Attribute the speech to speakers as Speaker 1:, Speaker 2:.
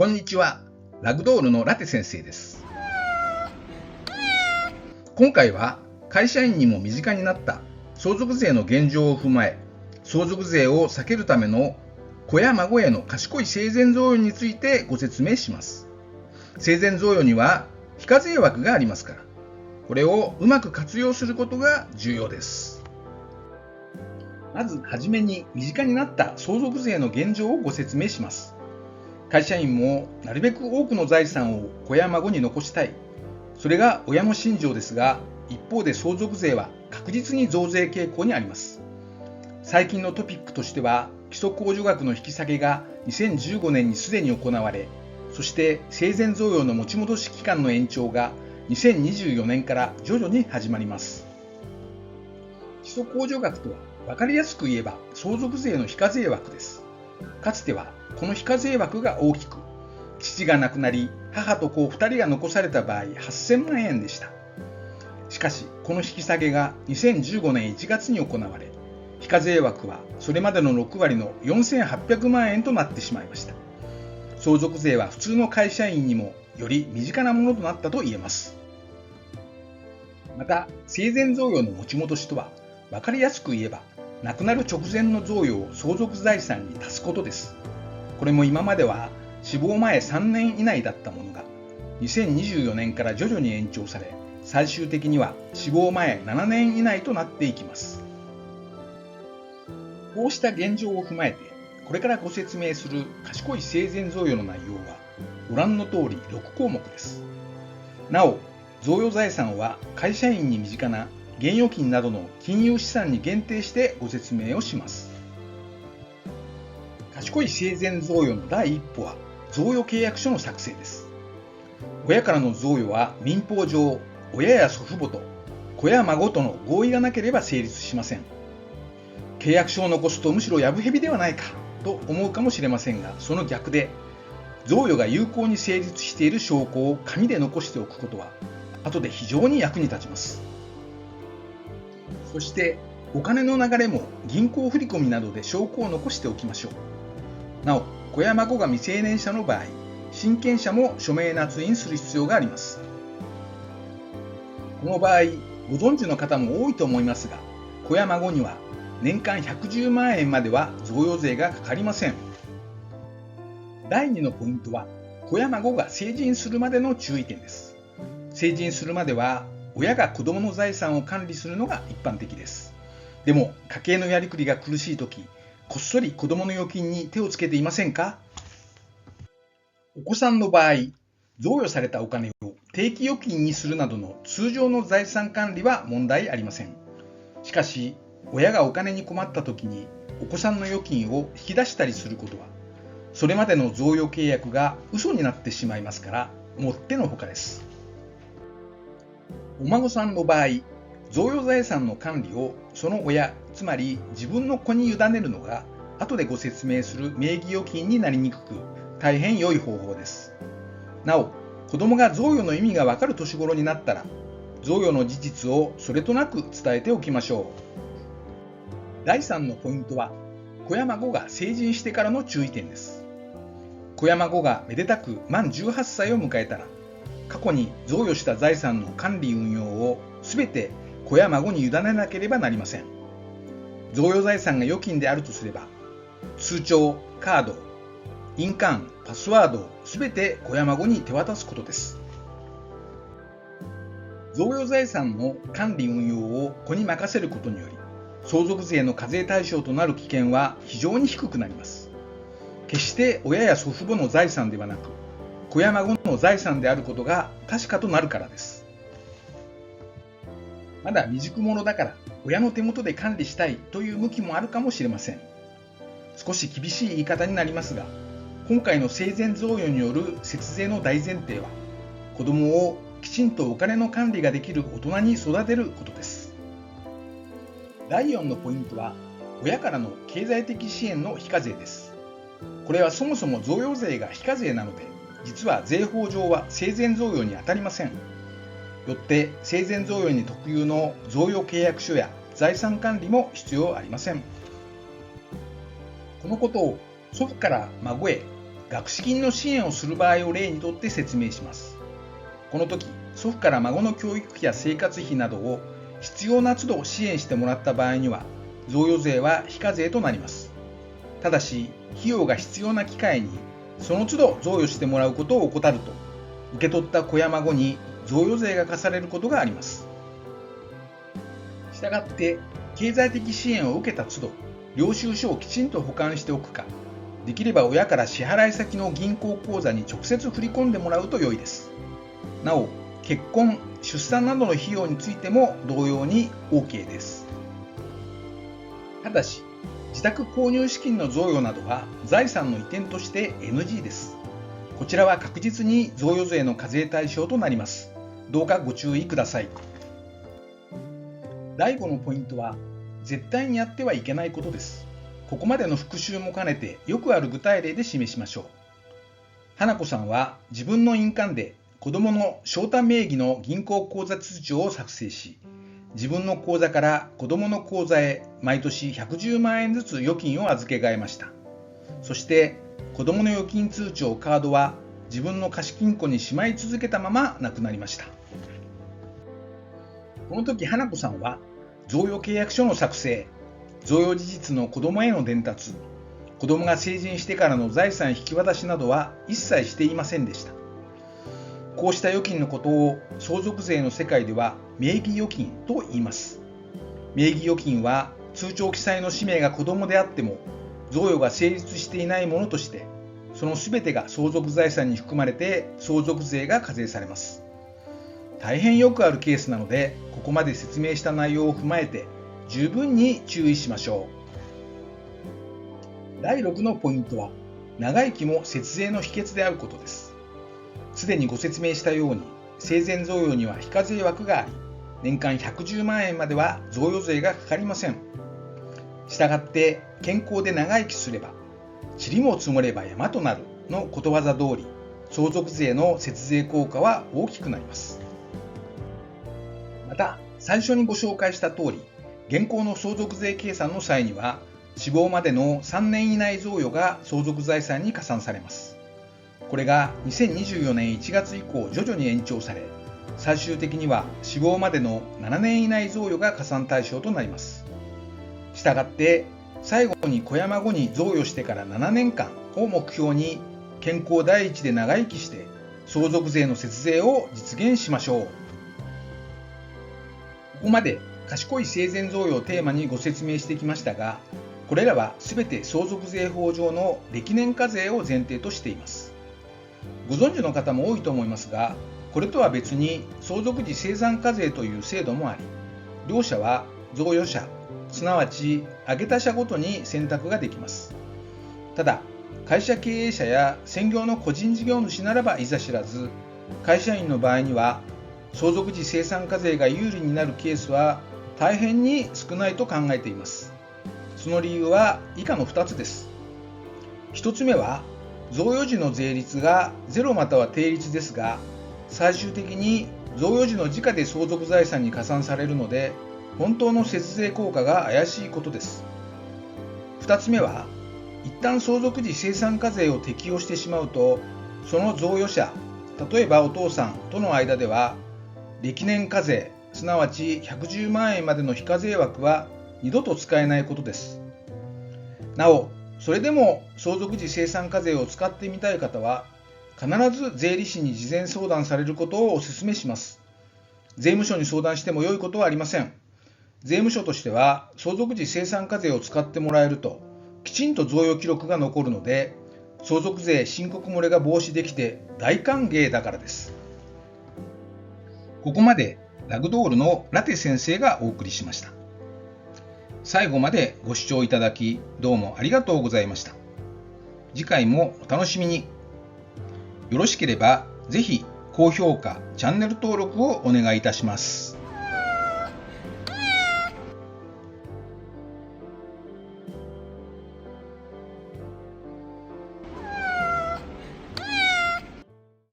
Speaker 1: こんにちは。ラグドールのラテ先生です。今回は会社員にも身近になった相続税の現状を踏まえ、相続税を避けるための子や孫への賢い生前贈与についてご説明します。生前贈与には非課税枠がありますから、これをうまく活用することが重要です。まずはじめに身近になった相続税の現状をご説明します。会社員もなるべく多くの財産を子や孫に残したい。それが親の信条ですが、一方で相続税は確実に増税傾向にあります。最近のトピックとしては、基礎控除額の引き下げが2015年にすでに行われ、そして生前贈与の持ち戻し期間の延長が2024年から徐々に始まります。基礎控除額とは分かりやすく言えば相続税の非課税枠です。かつてはこの非課税枠が大きく、父が亡くなり母と子2人が残された場合8000万円でした。しかしこの引き下げが2015年1月に行われ、非課税枠はそれまでの6割の4800万円となってしまいました。相続税は普通の会社員にもより身近なものとなったと言えます。また生前贈与の持ち戻しとは、分かりやすく言えば亡くなる直前の贈与を相続財産に足すことです。これも今までは死亡前3年以内だったものが2024年から徐々に延長され、最終的には死亡前7年以内となっていきます。こうした現状を踏まえて、これからご説明する賢い生前贈与の内容はご覧の通り6項目です。なお、贈与財産は会社員に身近な現預金などの金融資産に限定してご説明をします。賢い生前贈与の第一歩は贈与契約書の作成です。親からの贈与は民法上、親や祖父母と子や孫との合意がなければ成立しません。契約書を残すとむしろやぶへびではないかと思うかもしれませんが、その逆で、贈与が有効に成立している証拠を紙で残しておくことは後で非常に役に立ちます。そしてお金の流れも銀行振込などで証拠を残しておきましょう。なお、子や孫が未成年者の場合、親権者も署名捺印する必要があります。この場合、ご存知の方も多いと思いますが、子や孫には年間110万円までは贈与税がかかりません。第2のポイントは、子や孫が成人するまでの注意点です。成人するまでは親が子供の財産を管理するのが一般的です。でも家計のやりくりが苦しいとき、こっそり子供の預金に手をつけていませんか？お子さんの場合、贈与されたお金を定期預金にするなどの通常の財産管理は問題ありません。しかし、親がお金に困ったときにお子さんの預金を引き出したりすることは、それまでの贈与契約が嘘になってしまいますから、もってのほかです。お孫さんの場合、贈与財産の管理をその親、つまり自分の子に委ねるのが、後でご説明する名義預金になりにくく、大変良い方法です。なお、子供が贈与の意味がわかる年頃になったら、贈与の事実をそれとなく伝えておきましょう。第3のポイントは、子や孫が成人してからの注意点です。子や孫がめでたく満18歳を迎えたら、過去に贈与した財産の管理運用をすべて子や孫に委ねなければなりません。贈与財産が預金であるとすれば、通帳、カード、印鑑、パスワードをすべて子や孫に手渡すことです。贈与財産の管理運用を子に任せることにより、相続税の課税対象となる危険は非常に低くなります。決して親や祖父母の財産ではなく、子や孫の財産であることが確かとなるからです。まだ未熟者だから親の手元で管理したいという向きもあるかもしれません。少し厳しい言い方になりますが、今回の生前贈与による節税の大前提は、子供をきちんとお金の管理ができる大人に育てることです。第4のポイントは、親からの経済的支援の非課税です。これはそもそも贈与税が非課税なので、実は税法上は生前贈与に当たりません。よって生前贈与に特有の贈与契約書や財産管理も必要ありません。このことを祖父から孫へ、学資金の支援をする場合を例にとって説明します。この時、祖父から孫の教育費や生活費などを必要な都度支援してもらった場合には、贈与税は非課税となります。ただし、費用が必要な機会にその都度贈与してもらうことを怠ると、受け取った子や孫に贈与税が課されることがあります。したがって、経済的支援を受けた都度、領収書をきちんと保管しておくか、できれば親から支払い先の銀行口座に直接振り込んでもらうと良いです。なお、結婚・出産などの費用についても同様に OK です。ただし、自宅購入資金の贈与などは財産の移転として NG です。こちらは確実に贈与税の課税対象となります。どうかご注意ください。第5のポイントは、絶対にやってはいけないことです。ここまでの復習も兼ねてよくある具体例で示しましょう。花子さんは自分の印鑑で子供の翔太名義の銀行口座通帳を作成し、自分の口座から子供の口座へ毎年110万円ずつ預金を預け替えました。そして子供の預金通帳カードは自分の貸金庫にしまい続けたまま亡くなりました。この時花子さんは贈与契約書の作成、贈与事実の子供への伝達、子供が成人してからの財産引き渡しなどは一切していませんでした。こうした預金のことを相続税の世界では名義預金と言います。名義預金は通帳記載の氏名が子供であっても贈与が成立していないものとして、その全てが相続財産に含まれて相続税が課税されます。大変よくあるケースなので、ここまで説明した内容を踏まえて十分に注意しましょう。第6のポイントは、長生きも節税の秘訣であることです。すでにご説明したように、生前贈与には非課税枠があり、年間110万円までは贈与税がかかりません。したがって、健康で長生きすれば、塵も積もれば山となるのことわざ通り、相続税の節税効果は大きくなります。また、最初にご紹介した通り、現行の相続税計算の際には、死亡までの3年以内贈与が相続財産に加算されます。これが2024年1月以降徐々に延長され、最終的には死亡までの7年以内贈与が加算対象となります。したがって、最後に子や孫に贈与してから7年間を目標に、健康第一で長生きして相続税の節税を実現しましょう。ここまで賢い生前贈与をテーマにご説明してきましたが、これらはすべて相続税法上の歴年課税を前提としています。ご存知の方も多いと思いますが、これとは別に相続時精算課税という制度もあり、両者は贈与者、すなわち挙げた者ごとに選択ができます。ただ、会社経営者や専業の個人事業主ならばいざ知らず、会社員の場合には相続時精算課税が有利になるケースは大変に少ないと考えています。その理由は以下の2つです。1つ目は、贈与時の税率がゼロまたは定率ですが、最終的に贈与時の時価で相続財産に加算されるので、本当の節税効果が怪しいことです。2つ目は、一旦相続時精算課税を適用してしまうと、その贈与者、例えばお父さんとの間では、歴年課税、すなわち110万円までの非課税枠は二度と使えないことです。なお、それでも相続時精算課税を使ってみたい方は、必ず税理士に事前相談されることをお勧めします。税務署に相談しても良いことはありません。税務署としては、相続時精算課税を使ってもらえると、きちんと贈与記録が残るので、相続税申告漏れが防止できて大歓迎だからです。ここまでラグドールのラテ先生がお送りしました。最後までご視聴いただき、どうもありがとうございました。次回もお楽しみに。よろしければぜひ高評価、チャンネル登録をお願いいたします。